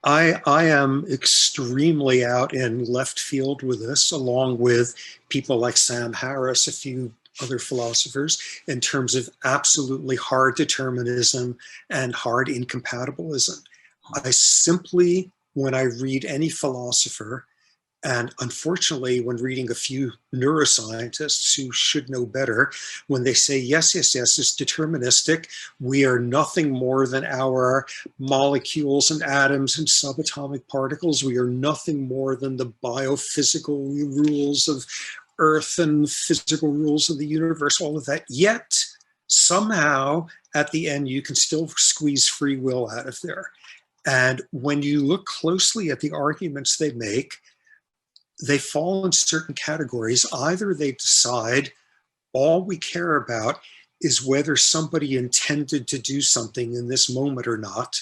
I am extremely out in left field with this, along with people like Sam Harris, a few other philosophers, in terms of absolutely hard determinism and hard incompatibilism. I simply, when I read any philosopher, and unfortunately, when reading a few neuroscientists who should know better, when they say, yes, yes, yes, it's deterministic, we are nothing more than our molecules and atoms and subatomic particles, we are nothing more than the biophysical rules of Earth and physical rules of the universe, all of that. Yet, somehow, at the end, you can still squeeze free will out of there. And when you look closely at the arguments they make, they fall in certain categories. Either they decide all we care about is whether somebody intended to do something in this moment or not,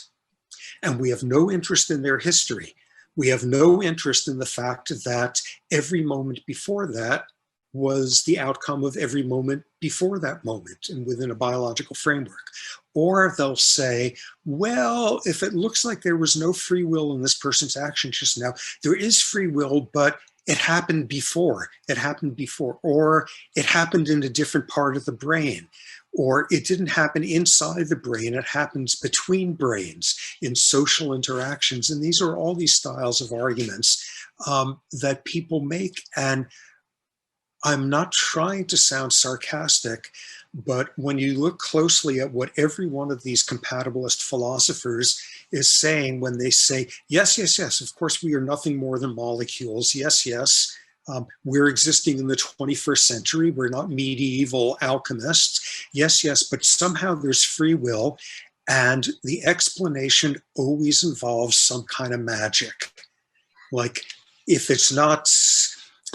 and we have no interest in their history. We have no interest in the fact that every moment before that was the outcome of every moment before that moment and within a biological framework. Or they'll say, well, if it looks like there was no free will in this person's action just now, there is free will, but it happened before. It happened before, or it happened in a different part of the brain, or it didn't happen inside the brain. It happens between brains in social interactions. And these are all these styles of arguments that people make. And I'm not trying to sound sarcastic, but when you look closely at what every one of these compatibilist philosophers is saying when they say, yes, yes, yes, of course we are nothing more than molecules. Yes, yes, we're existing in the 21st century. We're not medieval alchemists. Yes, yes, but somehow there's free will. And the explanation always involves some kind of magic. Like if it's not,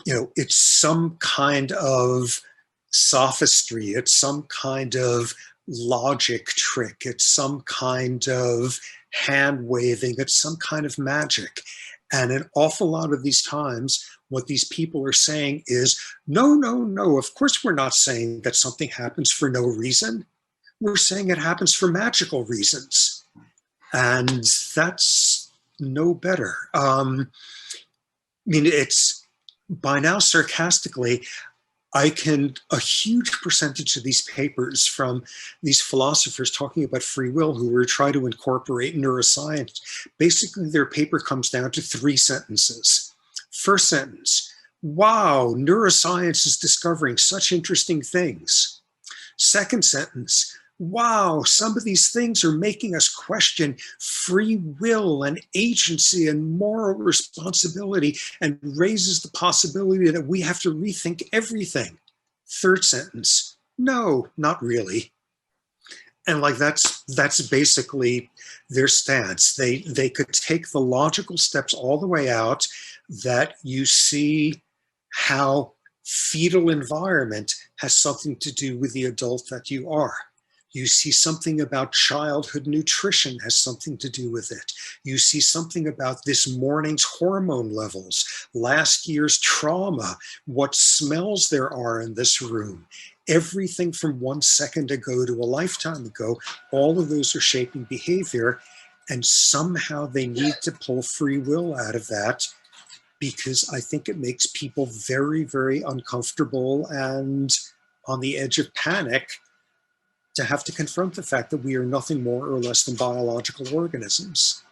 it's some kind of sophistry, it's some kind of logic trick, it's some kind of hand waving, it's some kind of magic. And an awful lot of these times, what these people are saying is, no, no, no, of course we're not saying that something happens for no reason. We're saying it happens for magical reasons. And that's no better. It's by now sarcastically, a huge percentage of these papers from these philosophers talking about free will who were trying to incorporate neuroscience, basically their paper comes down to 3 sentences. First sentence, wow, neuroscience is discovering such interesting things. Second sentence, wow, some of these things are making us question free will and agency and moral responsibility and raises the possibility that we have to rethink everything. Third sentence, no, not really. And like that's basically their stance. They could take the logical steps all the way out that you see how fetal environment has something to do with the adult that you are. You see something about childhood nutrition has something to do with it. You see something about this morning's hormone levels, last year's trauma, what smells there are in this room. Everything from 1 second ago to a lifetime ago, all of those are shaping behavior. And somehow they need to pull free will out of that because I think it makes people very, very uncomfortable and on the edge of panic to have to confront the fact that we are nothing more or less than biological organisms.